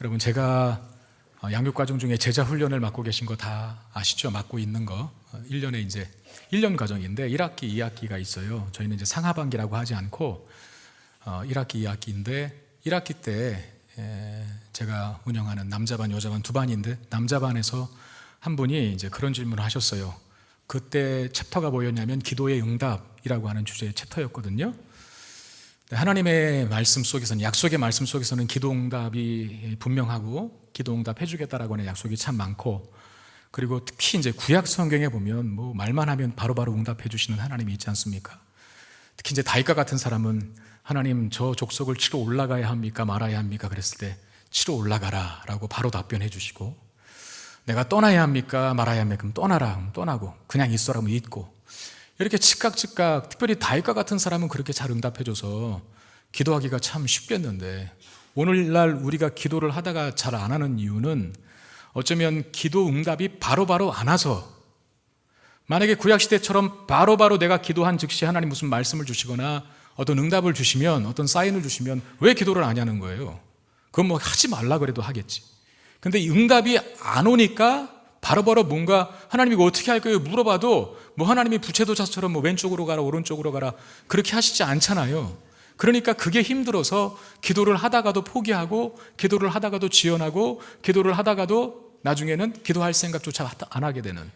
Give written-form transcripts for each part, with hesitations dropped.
여러분, 제가 양육과정 중에 제자 훈련을 맡고 계신 거 다 아시죠? 맡고 있는 거 1년에 이제 1년 과정인데 1학기, 2학기가 있어요. 저희는 이제 상하반기라고 하지 않고 1학기, 2학기인데 1학기 때 제가 운영하는 남자반, 여자반 두 반인데 남자반에서 한 분이 이제 그런 질문을 하셨어요. 그때 챕터가 뭐였냐면 기도의 응답이라고 하는 주제의 챕터였거든요. 하나님의 말씀 속에서는, 약속의 말씀 속에서는 기도 응답이 분명하고 기도 응답 해주겠다라고 하는 약속이 참 많고, 그리고 특히 이제 구약 성경에 보면 뭐 말만 하면 바로바로 응답해 주시는 하나님이 있지 않습니까? 특히 이제 다윗과 같은 사람은 하나님, 저 족속을 치러 올라가야 합니까 말아야 합니까 그랬을 때 치러 올라가라 라고 바로 답변해 주시고, 내가 떠나야 합니까 말아야 합니까 그럼 떠나라 그럼 떠나고, 그냥 있어라 그럼 있고, 이렇게 즉각 특별히 다윗과 같은 사람은 그렇게 잘 응답해줘서 기도하기가 참 쉽겠는데, 오늘날 우리가 기도를 하다가 잘 안 하는 이유는 어쩌면 기도 응답이 바로바로 안 와서, 만약에 구약시대처럼 바로바로 내가 기도한 즉시 하나님 무슨 말씀을 주시거나 어떤 응답을 주시면, 어떤 사인을 주시면 왜 기도를 안 하는 거예요? 그건 뭐 하지 말라 그래도 하겠지. 근데 응답이 안 오니까 바로바로 뭔가 하나님 이거 어떻게 할 거예요 물어봐도 뭐 하나님이 부채도자처럼 뭐 왼쪽으로 가라 오른쪽으로 가라 그렇게 하시지 않잖아요. 그러니까 그게 힘들어서 기도를 하다가도 포기하고, 기도를 하다가도 지연하고, 기도를 하다가도 나중에는 기도할 생각조차 안 하게 되는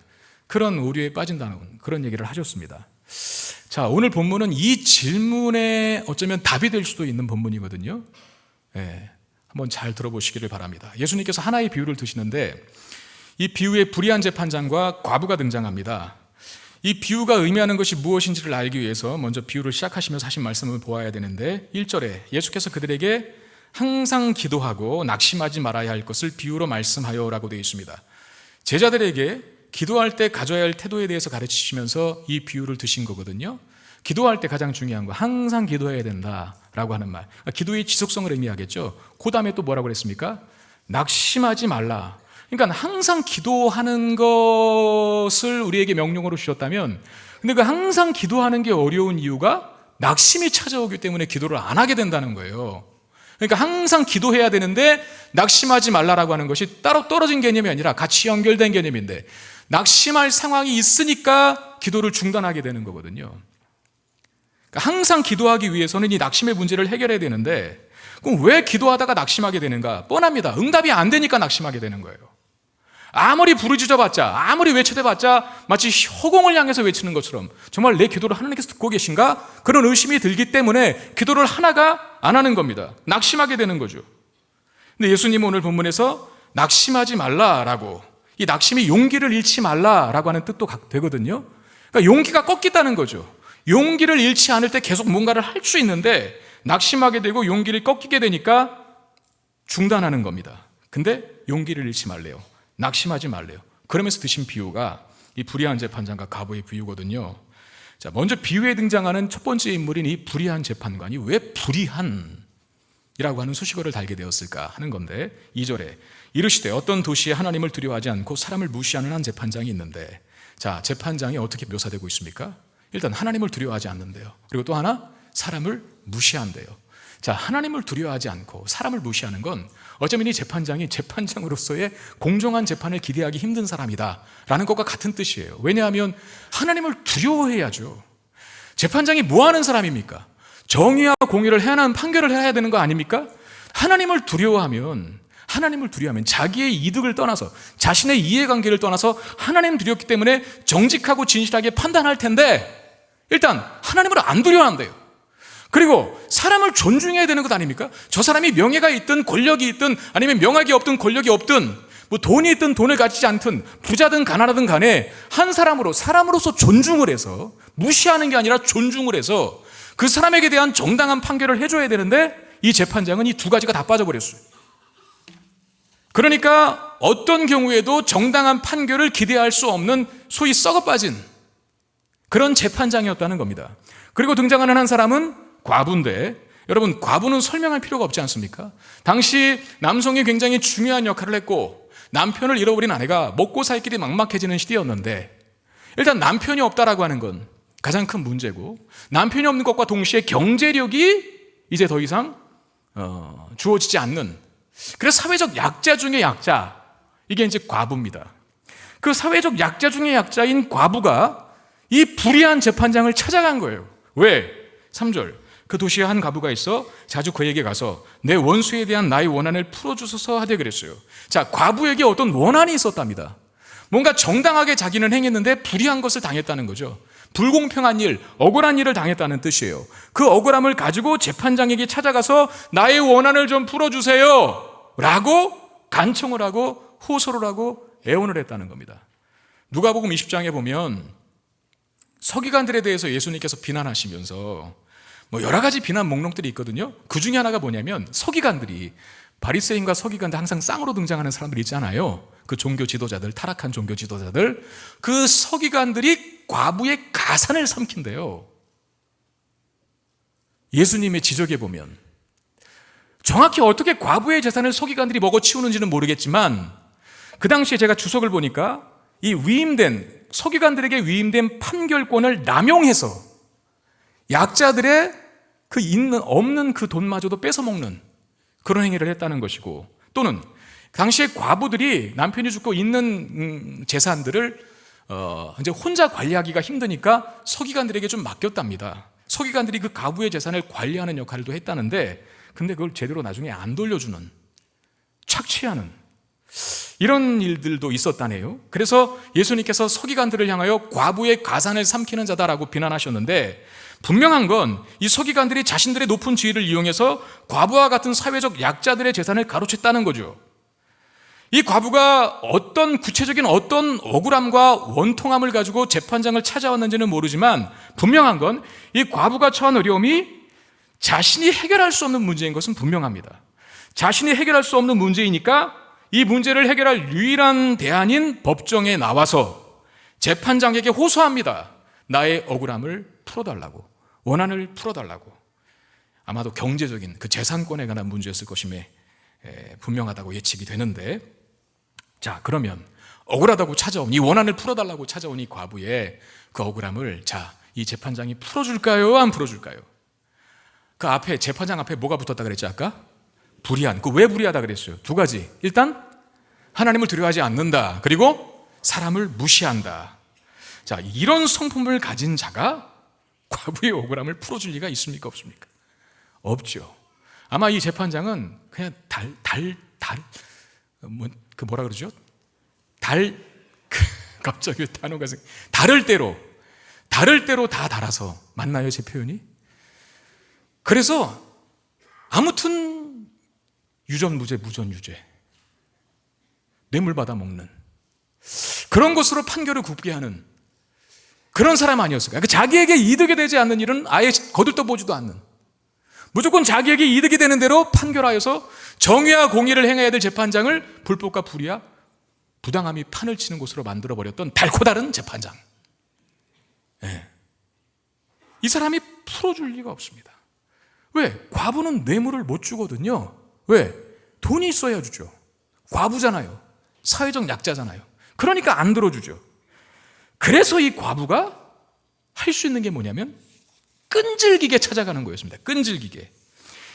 그런 오류에 빠진다는 그런 얘기를 하셨습니다. 자, 오늘 본문은 이 질문에 어쩌면 답이 될 수도 있는 본문이거든요. 한번 잘 들어보시기를 바랍니다. 예수님께서 하나의 비유를 드시는데 이 비유에 불의한 재판장과 과부가 등장합니다. 이 비유가 의미하는 것이 무엇인지를 알기 위해서 먼저 비유를 시작하시면서 하신 말씀을 보아야 되는데, 1절에 예수께서 그들에게 항상 기도하고 낙심하지 말아야 할 것을 비유로 말씀하여 라고 되어 있습니다. 제자들에게 기도할 때 가져야 할 태도에 대해서 가르치시면서 이 비유를 드신 거거든요. 기도할 때 가장 중요한 거 항상 기도해야 된다라고 하는 말, 기도의 지속성을 의미하겠죠. 그 다음에 또 뭐라고 그랬습니까? 낙심하지 말라. 그러니까 항상 기도하는 것을 우리에게 명령으로 주셨다면, 근데 그 항상 기도하는 게 어려운 이유가 낙심이 찾아오기 때문에 기도를 안 하게 된다는 거예요. 그러니까 항상 기도해야 되는데 낙심하지 말라라고 하는 것이 따로 떨어진 개념이 아니라 같이 연결된 개념인데, 낙심할 상황이 있으니까 기도를 중단하게 되는 거거든요. 그러니까 항상 기도하기 위해서는 이 낙심의 문제를 해결해야 되는데, 그럼 왜 기도하다가 낙심하게 되는가? 뻔합니다. 응답이 안 되니까 낙심하게 되는 거예요. 아무리 부르짖어봤자, 아무리 외쳐대봤자 마치 허공을 향해서 외치는 것처럼 정말 내 기도를 하나님께서 듣고 계신가? 그런 의심이 들기 때문에 기도를 하나가 안 하는 겁니다. 낙심하게 되는 거죠. 근데 예수님은 오늘 본문에서 낙심하지 말라라고, 이 낙심이 용기를 잃지 말라라고 하는 뜻도 되거든요. 그러니까 용기가 꺾인다는 거죠. 용기를 잃지 않을 때 계속 뭔가를 할 수 있는데 낙심하게 되고 용기를 꺾이게 되니까 중단하는 겁니다. 근데 용기를 잃지 말래요. 낙심하지 말래요. 그러면서 드신 비유가 이 불의한 재판장과 과부의 비유거든요. 자, 먼저 비유에 등장하는 첫 번째 인물인 이 불의한 재판관이 왜 불의한이라고 하는 수식어를 달게 되었을까 하는 건데, 2절에 이르시되 어떤 도시에 하나님을 두려워하지 않고 사람을 무시하는 한 재판장이 있는데, 자, 재판장이 어떻게 묘사되고 있습니까? 일단 하나님을 두려워하지 않는데요. 그리고 또 하나, 사람을 무시한대요. 자, 하나님을 두려워하지 않고 사람을 무시하는 건 어쩌면 이 재판장이 재판장으로서의 공정한 재판을 기대하기 힘든 사람이다 라는 것과 같은 뜻이에요. 왜냐하면 하나님을 두려워해야죠. 재판장이 뭐 하는 사람입니까? 정의와 공의를 해야 하는 판결을 해야 되는 거 아닙니까? 하나님을 두려워하면 자기의 이득을 떠나서, 자신의 이해관계를 떠나서 하나님 두렵기 때문에 정직하고 진실하게 판단할 텐데, 일단 하나님을 안 두려워한대요. 그리고 사람을 존중해야 되는 것 아닙니까? 저 사람이 명예가 있든 권력이 있든 아니면 명예가 없든 권력이 없든 뭐 돈이 있든 돈을 가지지 않든 부자든 가난하든 간에 한 사람으로서 존중을 해서, 무시하는 게 아니라 존중을 해서 그 사람에게 대한 정당한 판결을 해줘야 되는데, 이 재판장은 이 두 가지가 다 빠져버렸어요. 그러니까 어떤 경우에도 정당한 판결을 기대할 수 없는 소위 썩어빠진 그런 재판장이었다는 겁니다. 그리고 등장하는 한 사람은 과부인데, 여러분, 과부는 설명할 필요가 없지 않습니까? 당시 남성이 굉장히 중요한 역할을 했고 남편을 잃어버린 아내가 먹고 살 길이 막막해지는 시대였는데, 일단 남편이 없다라고 하는 건 가장 큰 문제고, 남편이 없는 것과 동시에 경제력이 이제 더 이상 주어지지 않는, 그래서 사회적 약자 중에 약자, 이게 이제 과부입니다. 그 사회적 약자 중에 약자인 과부가 이 불의한 재판장을 찾아간 거예요. 왜? 3절. 그 도시에 한 과부가 있어 자주 그에게 가서 내 원수에 대한 나의 원한을 풀어주소서 하되 그랬어요. 자, 과부에게 어떤 원한이 있었답니다. 뭔가 정당하게 자기는 행했는데 불의한 것을 당했다는 거죠. 불공평한 일, 억울한 일을 당했다는 뜻이에요. 그 억울함을 가지고 재판장에게 찾아가서 나의 원한을 좀 풀어주세요 라고 간청을 하고 호소를 하고 애원을 했다는 겁니다. 누가복음 20장에 보면 서기관들에 대해서 예수님께서 비난하시면서 여러 가지 비난 목록들이 있거든요. 그 중에 하나가 뭐냐면 서기관들이, 바리새인과 서기관들 항상 쌍으로 등장하는 사람들 있잖아요. 그 종교 지도자들, 타락한 종교 지도자들, 그 서기관들이 과부의 가산을 삼킨대요. 예수님의 지적에 보면 정확히 어떻게 과부의 재산을 서기관들이 먹어치우는지는 모르겠지만 그 당시에 제가 주석을 보니까 이 위임된, 서기관들에게 위임된 판결권을 남용해서 약자들의 그 없는 그 돈마저도 뺏어먹는 그런 행위를 했다는 것이고, 또는 당시에 과부들이 남편이 죽고 있는 재산들을 이제 혼자 관리하기가 힘드니까 서기관들에게 좀 맡겼답니다. 서기관들이 그 과부의 재산을 관리하는 역할도 했다는데, 근데 그걸 제대로 나중에 안 돌려주는, 착취하는 이런 일들도 있었다네요. 그래서 예수님께서 서기관들을 향하여 과부의 가산을 삼키는 자다라고 비난하셨는데, 분명한 건 이 서기관들이 자신들의 높은 지위를 이용해서 과부와 같은 사회적 약자들의 재산을 가로챘다는 거죠. 이 과부가 구체적인 어떤 억울함과 원통함을 가지고 재판장을 찾아왔는지는 모르지만 분명한 건 이 과부가 처한 어려움이 자신이 해결할 수 없는 문제인 것은 분명합니다. 자신이 해결할 수 없는 문제이니까 이 문제를 해결할 유일한 대안인 법정에 나와서 재판장에게 호소합니다. 나의 억울함을 풀어달라고, 원한을 풀어달라고. 아마도 경제적인 그 재산권에 관한 문제였을 것임에 분명하다고 예측이 되는데, 자, 그러면 억울하다고 찾아온, 이 원한을 풀어달라고 찾아온 이 과부의 그 억울함을, 자, 이 재판장이 풀어줄까요? 안 풀어줄까요? 그 앞에, 재판장 앞에 뭐가 붙었다 그랬지 아까? 불의한. 그 왜 불의하다 그랬어요? 두 가지. 일단 하나님을 두려워하지 않는다. 그리고 사람을 무시한다. 자, 이런 성품을 가진 자가 과부의 억울함을 풀어줄 리가 있습니까? 없습니까? 없죠. 아마 이 재판장은 그냥 뭐라 그러죠? 갑자기 단어가 다를 대로 다 달아서, 맞나요, 제 표현이? 그래서 아무튼 유전무죄, 무전유죄, 뇌물 받아 먹는 그런 것으로 판결을 굽게 하는 그런 사람 아니었을까요? 자기에게 이득이 되지 않는 일은 아예 거들떠보지도 않는, 무조건 자기에게 이득이 되는 대로 판결하여서 정의와 공의를 행해야 될 재판장을 불법과 불의와 부당함이 판을 치는 곳으로 만들어버렸던 달코 다른 재판장. 네. 이 사람이 풀어줄 리가 없습니다. 왜? 과부는 뇌물을 못 주거든요. 왜? 돈이 있어야 주죠. 과부잖아요. 사회적 약자잖아요. 그러니까 안 들어주죠. 그래서 이 과부가 할 수 있는 게 뭐냐면 끈질기게 찾아가는 거였습니다. 끈질기게.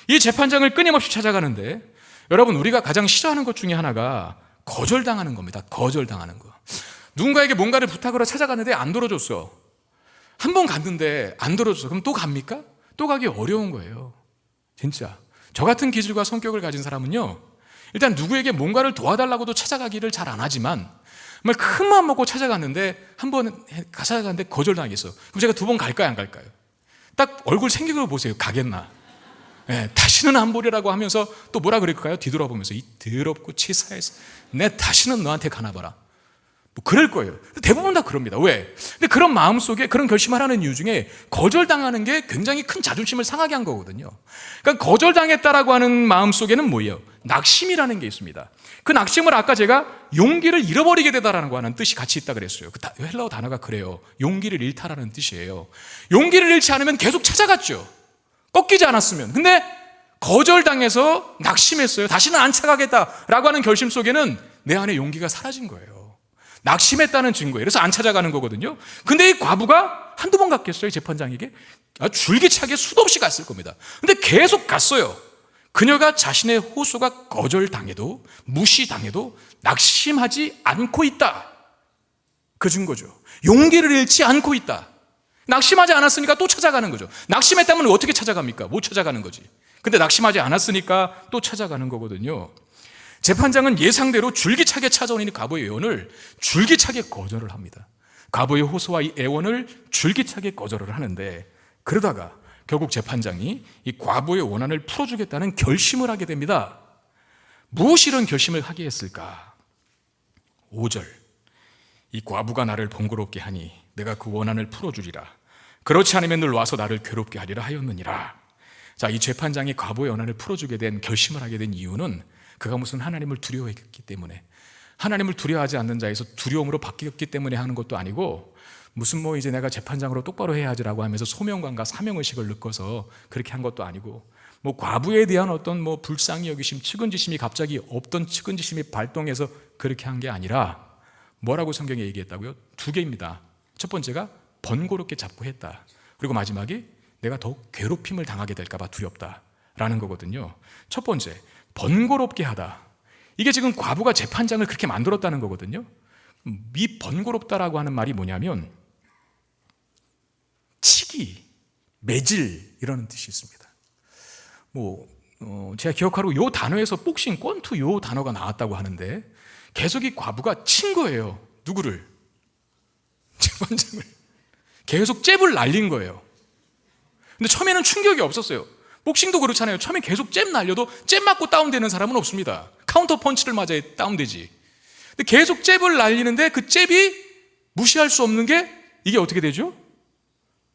이 재판장을 끊임없이 찾아가는데, 여러분, 우리가 가장 싫어하는 것 중에 하나가 거절당하는 겁니다. 거절당하는 거. 누군가에게 뭔가를 부탁으로 찾아갔는데 안 들어줬어. 한 번 갔는데 안 들어줬어. 그럼 또 갑니까? 또 가기 어려운 거예요. 진짜. 저 같은 기질과 성격을 가진 사람은요, 일단 누구에게 뭔가를 도와달라고도 찾아가기를 잘 안 하지만, 정말 큰 마음 먹고 찾아갔는데 한 번 찾아갔는데 거절당했어. 그럼 제가 두 번 갈까요, 안 갈까요? 딱 얼굴 생긴 걸 보세요. 가겠나? 네, 다시는 안 보리라고 하면서 또 뭐라 그럴까요? 뒤돌아보면서 이 더럽고 치사해서 내 다시는 너한테 가나 봐라. 뭐 그럴 거예요. 대부분 다 그럽니다. 왜? 근데 그런 마음속에 그런 결심을 하는 이유 중에 거절당하는 게 굉장히 큰 자존심을 상하게 한 거거든요. 그러니까 거절당했다라고 하는 마음속에는 뭐예요? 낙심이라는 게 있습니다. 그 낙심을 아까 제가 용기를 잃어버리게 되다라는 하는 뜻이 같이 있다 그랬어요. 그 헬라어 단어가 그래요. 용기를 잃다라는 뜻이에요. 용기를 잃지 않으면 계속 찾아갔죠. 꺾이지 않았으면. 근데 거절당해서 낙심했어요. 다시는 안 찾아가겠다라고 하는 결심 속에는 내 안에 용기가 사라진 거예요. 낙심했다는 증거예요. 그래서 안 찾아가는 거거든요. 근데 이 과부가 한두 번 갔겠어요, 재판장에게? 줄기차게 수도 없이 갔을 겁니다. 근데 계속 갔어요. 그녀가 자신의 호소가 거절당해도 무시당해도 낙심하지 않고 있다. 그 증거죠. 용기를 잃지 않고 있다. 낙심하지 않았으니까 또 찾아가는 거죠. 낙심했다면 어떻게 찾아갑니까? 못 찾아가는 거지. 근데 낙심하지 않았으니까 또 찾아가는 거거든요. 재판장은 예상대로 줄기차게 찾아온 이 과부의 애원을 줄기차게 거절을 합니다. 과부의 호소와 이 애원을 줄기차게 거절을 하는데, 그러다가 결국 재판장이 이 과부의 원한을 풀어주겠다는 결심을 하게 됩니다. 무엇이 이런 결심을 하게 했을까? 5절, 이 과부가 나를 번거롭게 하니 내가 그 원한을 풀어주리라. 그렇지 않으면 늘 와서 나를 괴롭게 하리라 하였느니라. 자, 이 재판장이 과부의 원한을 풀어주게 된, 결심을 하게 된 이유는 그가 무슨 하나님을 두려워했기 때문에, 하나님을 두려워하지 않는 자에서 두려움으로 바뀌었기 때문에 하는 것도 아니고, 무슨 이제 내가 재판장으로 똑바로 해야지라고 하면서 소명감과 사명의식을 느껴서 그렇게 한 것도 아니고, 과부에 대한 어떤 불쌍히 여기심, 측은지심이 갑자기 없던 측은지심이 발동해서 그렇게 한 게 아니라, 뭐라고 성경에 얘기했다고요? 2개입니다. 첫 번째가 번거롭게 잡고 했다. 그리고 마지막이 내가 더욱 괴롭힘을 당하게 될까 봐 두렵다라는 거거든요. 첫 번째, 번거롭게 하다. 이게 지금 과부가 재판장을 그렇게 만들었다는 거거든요. 이 번거롭다라고 하는 말이 뭐냐면 치기, 매질 이라는 뜻이 있습니다. 제가 기억하고 이 단어에서 복싱, 권투 이 단어가 나왔다고 하는데, 계속 이 과부가 친 거예요. 누구를? 재판장을. 계속 잽을 날린 거예요. 근데 처음에는 충격이 없었어요. 복싱도 그렇잖아요. 처음에 계속 잽 날려도 잽 맞고 다운되는 사람은 없습니다. 카운터 펀치를 맞아야 다운되지. 근데 계속 잽을 날리는데 그 잽이 무시할 수 없는 게, 이게 어떻게 되죠?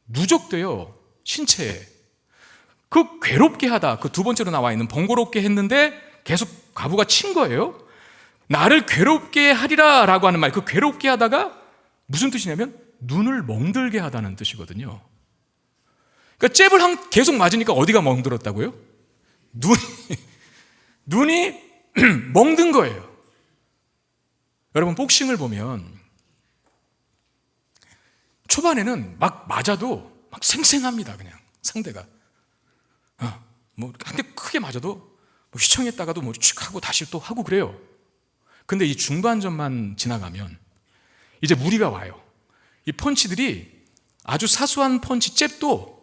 누적돼요, 신체에. 그 괴롭게 하다, 그 2번째로 나와 있는 번거롭게 했는데 계속 과부가 친 거예요. 나를 괴롭게 하리라 라고 하는 말, 그 괴롭게 하다가 무슨 뜻이냐면 눈을 멍들게 하다는 뜻이거든요. 그러니까 잽을 계속 맞으니까 어디가 멍들었다고요? 눈이 멍든 거예요. 여러분, 복싱을 보면 초반에는 막 맞아도 막 생생합니다. 그냥 상대가 한 대 크게 맞아도 휘청했다가도 칙 하고 다시 또 하고 그래요. 근데 이 중반전만 지나가면 이제 무리가 와요. 이 펀치들이 아주 사소한 펀치, 잽도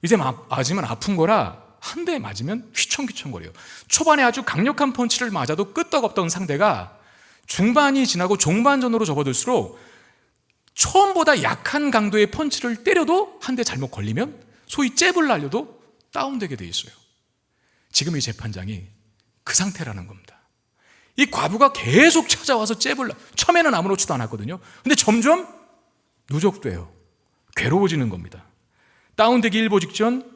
이제 맞으면 아픈 거라 한 대 맞으면 휘청휘청거려요. 초반에 아주 강력한 펀치를 맞아도 끄떡없던 상대가 중반이 지나고 종반전으로 접어들수록 처음보다 약한 강도의 펀치를 때려도 한 대 잘못 걸리면, 소위 잽을 날려도 다운되게 돼 있어요. 지금 이 재판장이 그 상태라는 겁니다. 이 과부가 계속 찾아와서 처음에는 아무렇지도 않았거든요. 근데 점점 누적돼요. 괴로워지는 겁니다. 다운되기 일보 직전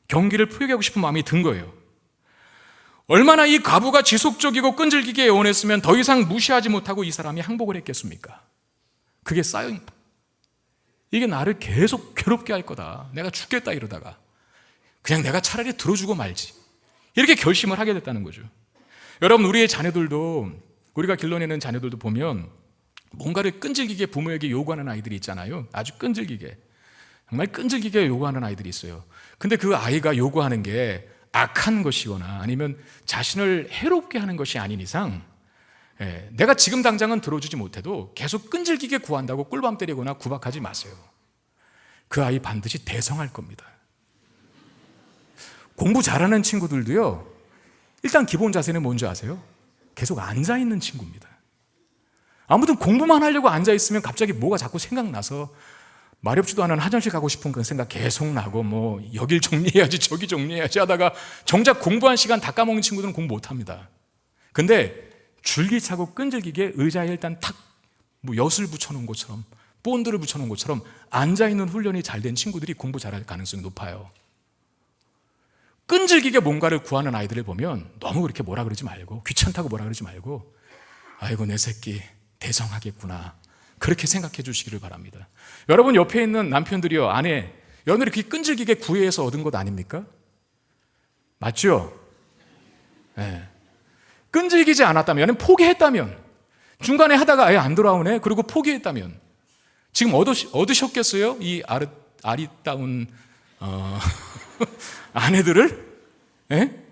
경기를 포기하고 싶은 마음이 든 거예요. 얼마나 이 과부가 지속적이고 끈질기게 애원했으면 더 이상 무시하지 못하고 이 사람이 항복을 했겠습니까? 그게 쌓인, 이게 나를 계속 괴롭게 할 거다, 내가 죽겠다 이러다가 그냥 내가 차라리 들어주고 말지, 이렇게 결심을 하게 됐다는 거죠. 여러분, 우리의 자녀들도, 우리가 길러내는 자녀들도 보면 뭔가를 끈질기게 부모에게 요구하는 아이들이 있잖아요. 아주 끈질기게, 정말 끈질기게 요구하는 아이들이 있어요. 근데 그 아이가 요구하는 게 악한 것이거나 아니면 자신을 해롭게 하는 것이 아닌 이상, 내가 지금 당장은 들어주지 못해도 계속 끈질기게 구한다고 꿀밤 때리거나 구박하지 마세요. 그 아이 반드시 대성할 겁니다. 공부 잘하는 친구들도요, 일단 기본 자세는 뭔지 아세요? 계속 앉아있는 친구입니다. 아무튼 공부만 하려고 앉아있으면 갑자기 뭐가 자꾸 생각나서 마렵지도 않은 화장실 가고 싶은 그런 생각 계속 나고, 여길 정리해야지 저기 정리해야지 하다가 정작 공부한 시간 다 까먹는 친구들은 공부 못합니다. 근데 줄기차고 끈질기게 의자에 일단 탁 엿을 붙여놓은 것처럼, 본드를 붙여놓은 것처럼 앉아있는 훈련이 잘 된 친구들이 공부 잘할 가능성이 높아요. 끈질기게 뭔가를 구하는 아이들을 보면 너무 그렇게 뭐라 그러지 말고, 귀찮다고 뭐라 그러지 말고, 아이고 내 새끼 대성하겠구나, 그렇게 생각해 주시기를 바랍니다. 여러분 옆에 있는 남편들이요, 아내, 여러분들이 그렇게 끈질기게 구애해서 얻은 것 아닙니까? 맞죠? 네. 끈질기지 않았다면, 포기했다면, 중간에 하다가 아예 안 돌아오네, 그리고 포기했다면 지금 얻으셨겠어요? 이 아리따운 아내들을? 예?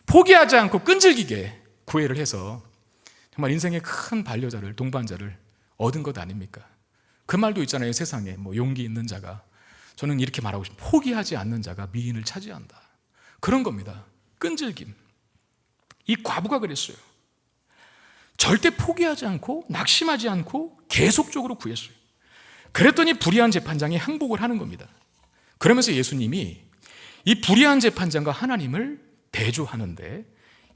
포기하지 않고 끈질기게 구애를 해서 정말 인생의 큰 반려자를, 동반자를 얻은 것 아닙니까? 그 말도 있잖아요. 세상에 용기 있는 자가, 저는 이렇게 말하고 싶습니다. 포기하지 않는 자가 미인을 차지한다. 그런 겁니다. 끈질김. 이 과부가 그랬어요. 절대 포기하지 않고 낙심하지 않고 계속적으로 구했어요. 그랬더니 불의한 재판장이 항복을 하는 겁니다. 그러면서 예수님이 이 불의한 재판장과 하나님을 대조하는데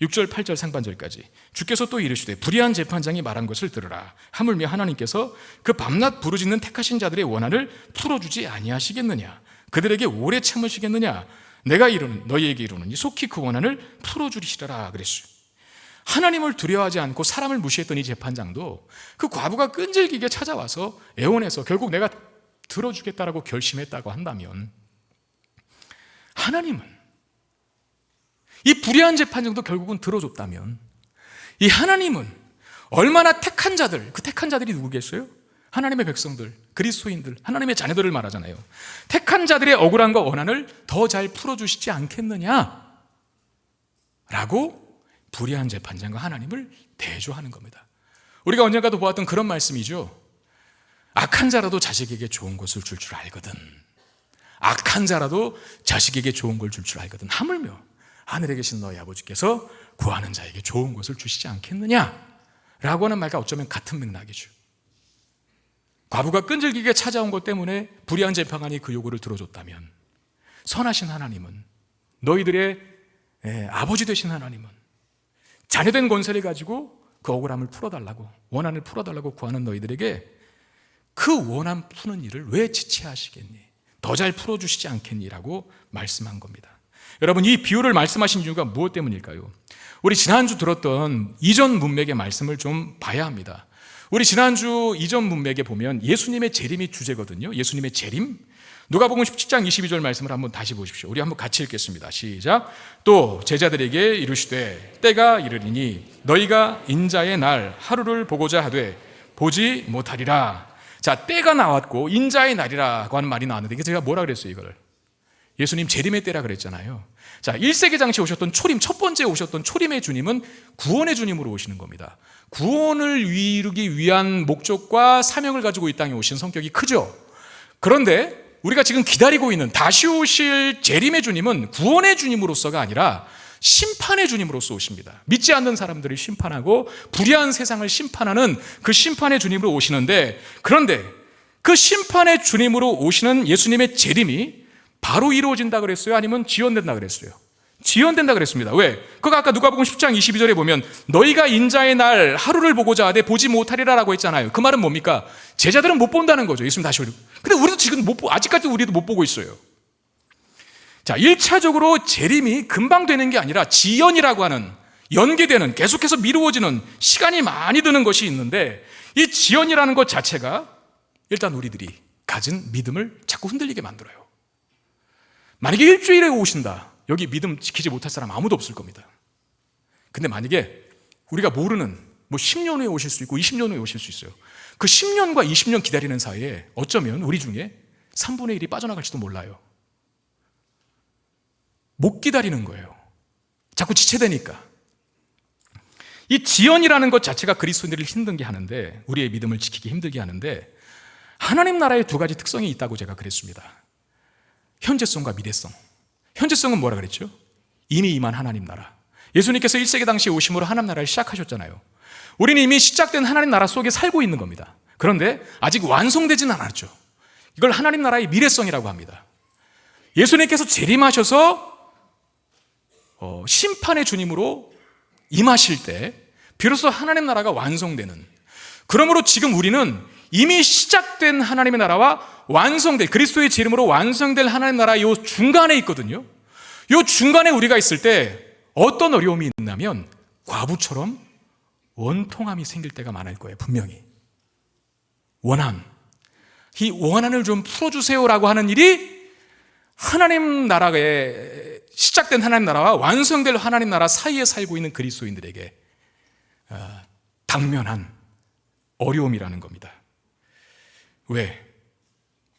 6절 8절 상반절까지 주께서 또 이르시되 불의한 재판장이 말한 것을 들으라. 하물며 하나님께서 그 밤낮 부르짖는 택하신 자들의 원한을 풀어주지 아니하시겠느냐? 그들에게 오래 참으시겠느냐? 내가 너희에게 이르노니 속히 그 원한을 풀어주리시라 그랬어요. 하나님을 두려워하지 않고 사람을 무시했던 이 재판장도 그 과부가 끈질기게 찾아와서 애원해서 결국 내가 들어주겠다라고 결심했다고 한다면, 하나님은 이 불의한 재판장도 결국은 들어줬다면, 이 하나님은 얼마나 택한 자들, 그 택한 자들이 누구겠어요? 하나님의 백성들, 그리스도인들, 하나님의 자녀들을 말하잖아요. 택한 자들의 억울함과 원한을 더 잘 풀어주시지 않겠느냐 라고 불의한 재판장과 하나님을 대조하는 겁니다. 우리가 언젠가도 보았던 그런 말씀이죠. 악한 자라도 자식에게 좋은 것을 줄 줄 알거든. 악한 자라도 자식에게 좋은 걸 줄 줄 알거든. 하물며 하늘에 계신 너희 아버지께서 구하는 자에게 좋은 것을 주시지 않겠느냐 라고 하는 말과 어쩌면 같은 맥락이죠. 과부가 끈질기게 찾아온 것 때문에 불의한 재판관이 그 요구를 들어줬다면, 선하신 하나님은, 너희들의 아버지 되신 하나님은 자녀된 권세를 가지고 그 억울함을 풀어달라고, 원한을 풀어달라고 구하는 너희들에게 그 원한 푸는 일을 왜 지체하시겠니? 더 잘 풀어주시지 않겠니라고 말씀한 겁니다. 여러분, 이 비유를 말씀하신 이유가 무엇 때문일까요? 우리 지난주 들었던 이전 문맥의 말씀을 좀 봐야 합니다. 우리 지난주 이전 문맥에 보면 예수님의 재림이 주제거든요. 예수님의 재림. 누가복음 17장 22절 말씀을 한번 다시 보십시오. 우리 한번 같이 읽겠습니다. 시작. 또 제자들에게 이르시되 때가 이르리니 너희가 인자의 날 하루를 보고자 하되 보지 못하리라. 자, 때가 나왔고 인자의 날이라고 하는 말이 나왔는데, 이게 제가 뭐라 그랬어요? 이걸 예수님 재림의 때라 그랬잖아요. 자, 1세기 당시 오셨던 초림, 첫 번째 오셨던 초림의 주님은 구원의 주님으로 오시는 겁니다. 구원을 이루기 위한 목적과 사명을 가지고 이 땅에 오신 성격이 크죠. 그런데 우리가 지금 기다리고 있는 다시 오실 재림의 주님은 구원의 주님으로서가 아니라 심판의 주님으로서 오십니다. 믿지 않는 사람들을 심판하고 불의한 세상을 심판하는 그 심판의 주님으로 오시는데, 그런데 그 심판의 주님으로 오시는 예수님의 재림이 바로 이루어진다 그랬어요? 아니면 지연된다 그랬어요? 지연된다 그랬습니다. 왜? 그거 아까 누가복음 10장 22절에 보면 너희가 인자의 날 하루를 보고자 하되 보지 못하리라 라고 했잖아요. 그 말은 뭡니까? 제자들은 못 본다는 거죠. 예수님 다시 오리고. 근데 우리도 지금 아직까지도 우리도 못 보고 있어요. 자, 1차적으로 재림이 금방 되는 게 아니라 지연이라고 하는, 연기되는, 계속해서 미루어지는, 시간이 많이 드는 것이 있는데, 이 지연이라는 것 자체가 일단 우리들이 가진 믿음을 자꾸 흔들리게 만들어요. 만약에 일주일에 오신다, 여기 믿음 지키지 못할 사람 아무도 없을 겁니다. 근데 만약에 우리가 모르는 10년 후에 오실 수 있고 20년 후에 오실 수 있어요. 그 10년과 20년 기다리는 사이에 어쩌면 우리 중에 3분의 1이 빠져나갈지도 몰라요. 못 기다리는 거예요. 자꾸 지체되니까. 이 지연이라는 것 자체가 그리스도인들을 힘들게 하는데, 우리의 믿음을 지키기 힘들게 하는데, 하나님 나라의 두 가지 특성이 있다고 제가 그랬습니다. 현재성과 미래성. 현재성은 뭐라 그랬죠? 이미 임한 하나님 나라. 예수님께서 1세기 당시에 오심으로 하나님 나라를 시작하셨잖아요. 우리는 이미 시작된 하나님 나라 속에 살고 있는 겁니다. 그런데 아직 완성되지는 않았죠. 이걸 하나님 나라의 미래성이라고 합니다. 예수님께서 재림하셔서 심판의 주님으로 임하실 때 비로소 하나님 나라가 완성되는, 그러므로 지금 우리는 이미 시작된 하나님의 나라와 완성될, 그리스도의 재림으로 완성될 하나님 나라 요 중간에 있거든요. 요 중간에 우리가 있을 때 어떤 어려움이 있냐면 과부처럼 원통함이 생길 때가 많을 거예요. 분명히 원한, 이 원한을 좀 풀어주세요라고 하는 일이 하나님 나라에 시작된 하나님 나라와 완성될 하나님 나라 사이에 살고 있는 그리스도인들에게 당면한 어려움이라는 겁니다. 왜?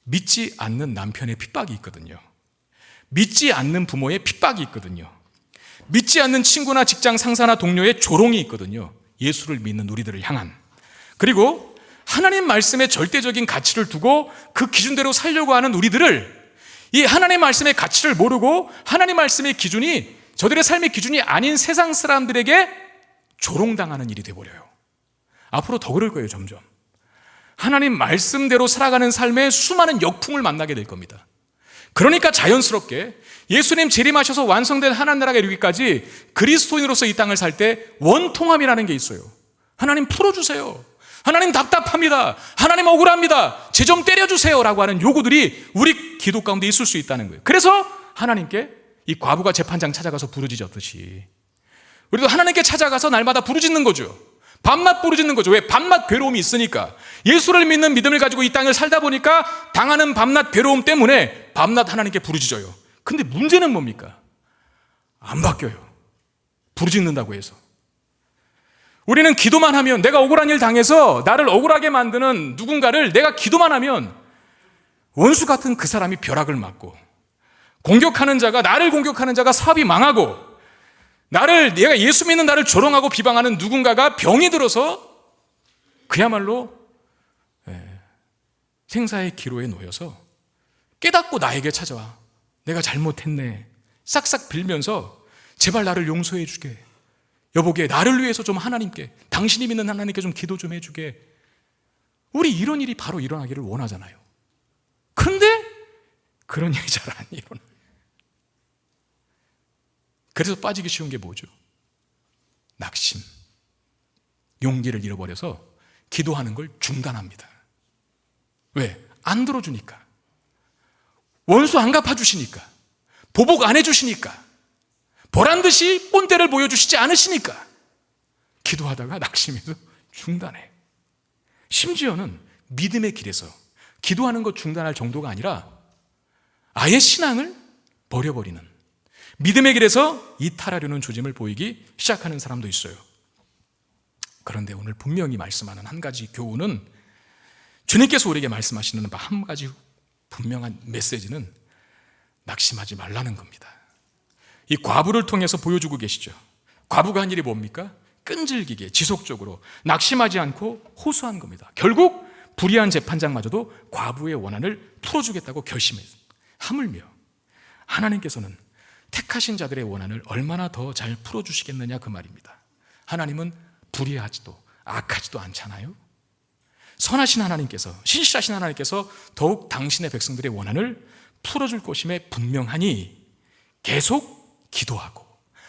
믿지 않는 남편의 핍박이 있거든요. 믿지 않는 부모의 핍박이 있거든요. 믿지 않는 친구나 직장 상사나 동료의 조롱이 있거든요. 예수를 믿는 우리들을 향한. 그리고 하나님 말씀에 절대적인 가치를 두고 그 기준대로 살려고 하는 우리들을, 이 하나님 말씀의 가치를 모르고 하나님 말씀의 기준이 저들의 삶의 기준이 아닌 세상 사람들에게 조롱당하는 일이 되어버려요. 앞으로 더 그럴 거예요. 점점 하나님 말씀대로 살아가는 삶에 수많은 역풍을 만나게 될 겁니다. 그러니까 자연스럽게 예수님 재림하셔서 완성된 하나님 나라가 이르기까지 그리스도인으로서 이 땅을 살 때 원통함이라는 게 있어요. 하나님 풀어주세요. 하나님 답답합니다. 하나님 억울합니다. 제 좀 때려주세요 라고 하는 요구들이 우리 기도 가운데 있을 수 있다는 거예요. 그래서 하나님께 이 과부가 재판장 찾아가서 부르짖었듯이 우리도 하나님께 찾아가서 날마다 부르짖는 거죠. 밤낮 부르짖는 거죠. 왜? 밤낮 괴로움이 있으니까. 예수를 믿는 믿음을 가지고 이 땅을 살다 보니까 당하는 밤낮 괴로움 때문에 밤낮 하나님께 부르짖어요. 근데 문제는 뭡니까? 안 바뀌어요. 부르짖는다고 해서. 우리는 기도만 하면, 내가 억울한 일 당해서 나를 억울하게 만드는 누군가를 내가 기도만 하면 원수 같은 그 사람이 벼락을 맞고, 공격하는 자가, 나를 공격하는 자가 사업이 망하고, 내가 예수 믿는 나를 조롱하고 비방하는 누군가가 병이 들어서 그야말로 생사의 기로에 놓여서 깨닫고 나에게 찾아와. 내가 잘못했네. 싹싹 빌면서 제발 나를 용서해 주게. 여보게, 나를 위해서 좀 하나님께, 당신이 믿는 하나님께 좀 기도 좀 해주게. 우리 이런 일이 바로 일어나기를 원하잖아요. 그런데 그런 일이 잘 안 일어나. 그래서 빠지기 쉬운 게 뭐죠? 낙심, 용기를 잃어버려서 기도하는 걸 중단합니다. 왜? 안 들어주니까. 원수 안 갚아주시니까. 보복 안 해주시니까. 보란듯이 본때를 보여주시지 않으시니까. 기도하다가 낙심해서 중단해요. 심지어는 믿음의 길에서 기도하는 것 중단할 정도가 아니라 아예 신앙을 버려버리는, 믿음의 길에서 이탈하려는 조짐을 보이기 시작하는 사람도 있어요. 그런데 오늘 분명히 말씀하는 한 가지 교훈은, 주님께서 우리에게 말씀하시는 한 가지 분명한 메시지는 낙심하지 말라는 겁니다. 이 과부를 통해서 보여주고 계시죠. 과부가 한 일이 뭡니까? 끈질기게 지속적으로 낙심하지 않고 호소한 겁니다. 결국 불의한 재판장마저도 과부의 원한을 풀어주겠다고 결심했어요. 하물며 하나님께서는 택하신 자들의 원한을 얼마나 더 잘 풀어주시겠느냐 그 말입니다. 하나님은 불의하지도 악하지도 않잖아요. 선하신 하나님께서, 신실하신 하나님께서 더욱 당신의 백성들의 원한을 풀어줄 것임에 분명하니 계속 기도하고,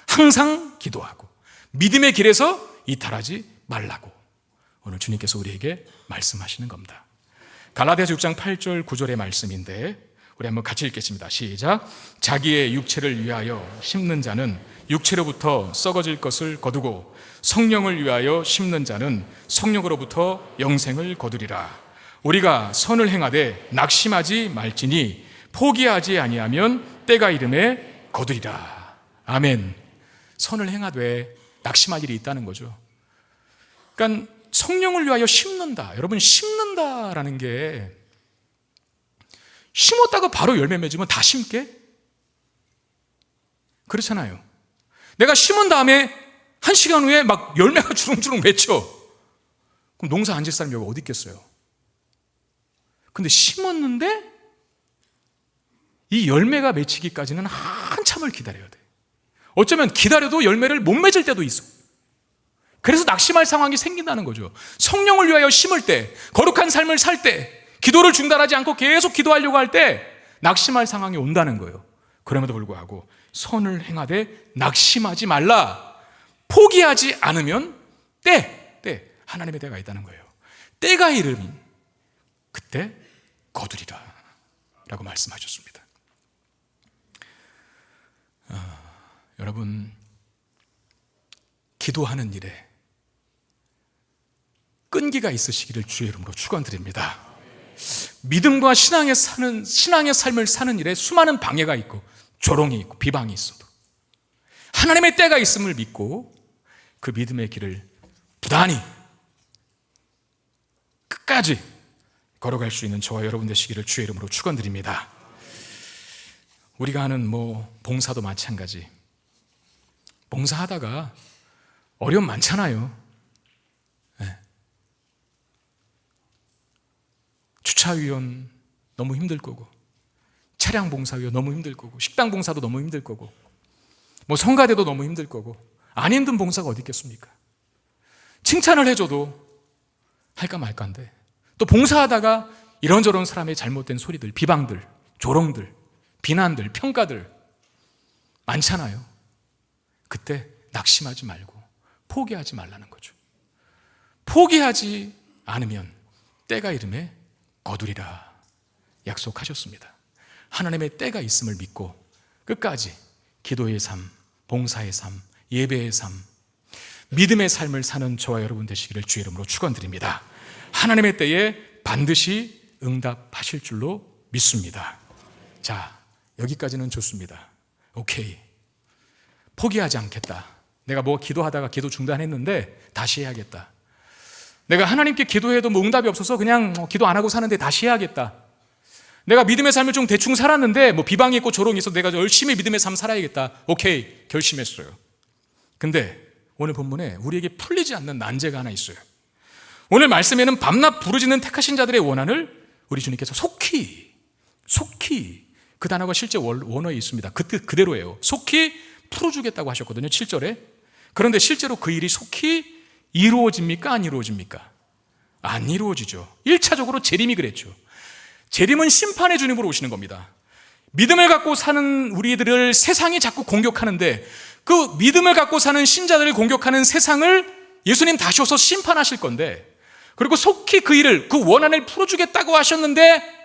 항상 기도하고, 믿음의 길에서 이탈하지 말라고 오늘 주님께서 우리에게 말씀하시는 겁니다. 갈라디아서 6장 8절 9절의 말씀인데 우리 한번 같이 읽겠습니다. 시작. 자기의 육체를 위하여 심는 자는 육체로부터 썩어질 것을 거두고 성령을 위하여 심는 자는 성령으로부터 영생을 거두리라. 우리가 선을 행하되 낙심하지 말지니 포기하지 아니하면 때가 이름에 거두리라. 아멘. 선을 행하되 낙심할 일이 있다는 거죠. 그러니까 성령을 위하여 심는다. 여러분, 심는다라는 게 심었다가 바로 열매 맺으면 다 심게? 그렇잖아요. 내가 심은 다음에 1시간 후에 막 열매가 주렁주렁 맺혀. 그럼 농사 안 질 사람이 여기 어디 있겠어요? 근데 심었는데 이 열매가 맺히기까지는 한참을 기다려야 돼. 어쩌면 기다려도 열매를 못 맺을 때도 있어. 그래서 낙심할 상황이 생긴다는 거죠. 성령을 위하여 심을 때, 거룩한 삶을 살 때, 기도를 중단하지 않고 계속 기도하려고 할 때 낙심할 상황이 온다는 거예요. 그럼에도 불구하고 선을 행하되 낙심하지 말라. 포기하지 않으면 때 하나님의 때가 있다는 거예요. 때가 이르면 그때 거두리라 라고 말씀하셨습니다. 여러분, 기도하는 일에 끈기가 있으시기를 주의 이름으로 축원드립니다. 믿음과 신앙의 삶을 사는 일에 수많은 방해가 있고 조롱이 있고 비방이 있어도 하나님의 때가 있음을 믿고 그 믿음의 길을 부단히 끝까지 걸어갈 수 있는 저와 여러분 되시기를 주의 이름으로 축원드립니다. 우리가 하는 봉사도 마찬가지, 봉사하다가 어려움 많잖아요. 네. 주차위원 너무 힘들 거고, 차량 봉사위원 너무 힘들 거고, 식당 봉사도 너무 힘들 거고, 뭐 성가대도 너무 힘들 거고, 안 힘든 봉사가 어디 있겠습니까? 칭찬을 해줘도 할까 말까인데, 또 봉사하다가 이런저런 사람의 잘못된 소리들, 비방들, 조롱들, 비난들, 평가들 많잖아요. 그때 낙심하지 말고 포기하지 말라는 거죠. 포기하지 않으면 때가 이름에 거두리라 약속하셨습니다. 하나님의 때가 있음을 믿고 끝까지 기도의 삶, 봉사의 삶, 예배의 삶, 믿음의 삶을 사는 저와 여러분 되시기를 주의 이름으로 축원드립니다. 하나님의 때에 반드시 응답하실 줄로 믿습니다. 자, 여기까지는 좋습니다. 오케이. 포기하지 않겠다. 내가 뭐 기도하다가 기도 중단했는데 다시 해야겠다. 내가 하나님께 기도해도 뭐 응답이 없어서 그냥 기도 안 하고 사는데 다시 해야겠다. 내가 믿음의 삶을 좀 대충 살았는데 뭐 비방이 있고 조롱이 있어서 내가 열심히 믿음의 삶 살아야겠다. 오케이, 결심했어요. 근데 오늘 본문에 우리에게 풀리지 않는 난제가 하나 있어요. 오늘 말씀에는 밤낮 부르짖는 택하신 자들의 원한을 우리 주님께서 속히 그 단어가 실제 원어에 있습니다. 그 뜻 그대로예요. 속히 풀어주겠다고 하셨거든요. 7절에. 그런데 실제로 그 일이 속히 이루어집니까? 안 이루어집니까? 안 이루어지죠. 1차적으로 재림이 그랬죠. 재림은 심판의 주님으로 오시는 겁니다. 믿음을 갖고 사는 우리들을 세상이 자꾸 공격하는데 그 믿음을 갖고 사는 신자들을 공격하는 세상을 예수님 다시 오셔서 심판하실 건데, 그리고 속히 그 일을, 그 원한을 풀어주겠다고 하셨는데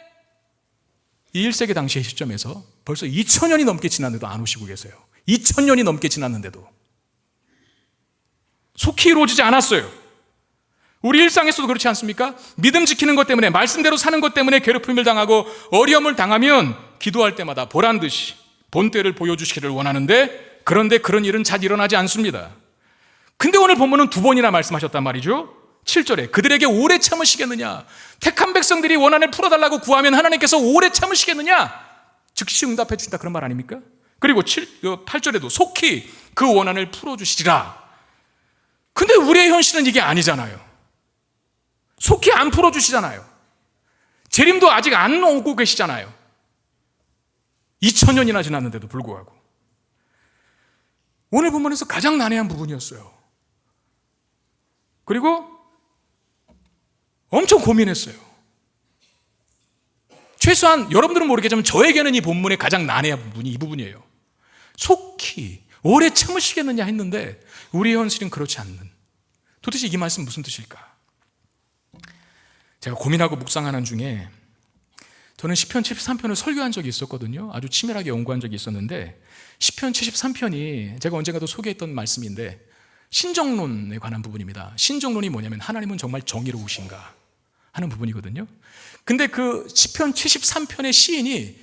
이 1세기 당시의 시점에서 벌써 2000년이 넘게 지났는데도 안 오시고 계세요. 2000년이 넘게 지났는데도 속히 이루어지지 않았어요. 우리 일상에서도 그렇지 않습니까? 믿음 지키는 것 때문에, 말씀대로 사는 것 때문에 괴롭힘을 당하고 어려움을 당하면 기도할 때마다 보란듯이 본때를 보여주시기를 원하는데, 그런데 그런 일은 잘 일어나지 않습니다. 근데 오늘 본문은 2번이나 말씀하셨단 말이죠. 7절에 그들에게 오래 참으시겠느냐, 택한 백성들이 원한을 풀어달라고 구하면 하나님께서 오래 참으시겠느냐, 즉시 응답해 주신다, 그런 말 아닙니까? 그리고 8절에도 속히 그 원한을 풀어주시리라. 근데 우리의 현실은 이게 아니잖아요. 속히 안 풀어주시잖아요. 재림도 아직 안 오고 계시잖아요. 2000년이나 지났는데도 불구하고. 오늘 본문에서 가장 난해한 부분이었어요. 그리고 엄청 고민했어요. 최소한 여러분들은 모르겠지만 저에게는 이 본문의 가장 난해한 부분이 이 부분이에요. 속히 오래 참으시겠느냐 했는데 우리의 현실은 그렇지 않는. 도대체 이 말씀 무슨 뜻일까? 제가 고민하고 묵상하는 중에 저는 시편 73편을 설교한 적이 있었거든요. 아주 치밀하게 연구한 적이 있었는데, 시편 73편이 제가 언젠가도 소개했던 말씀인데 신정론에 관한 부분입니다. 신정론이 뭐냐면 하나님은 정말 정의로우신가 하는 부분이거든요. 근데 그 시편 73편의 시인이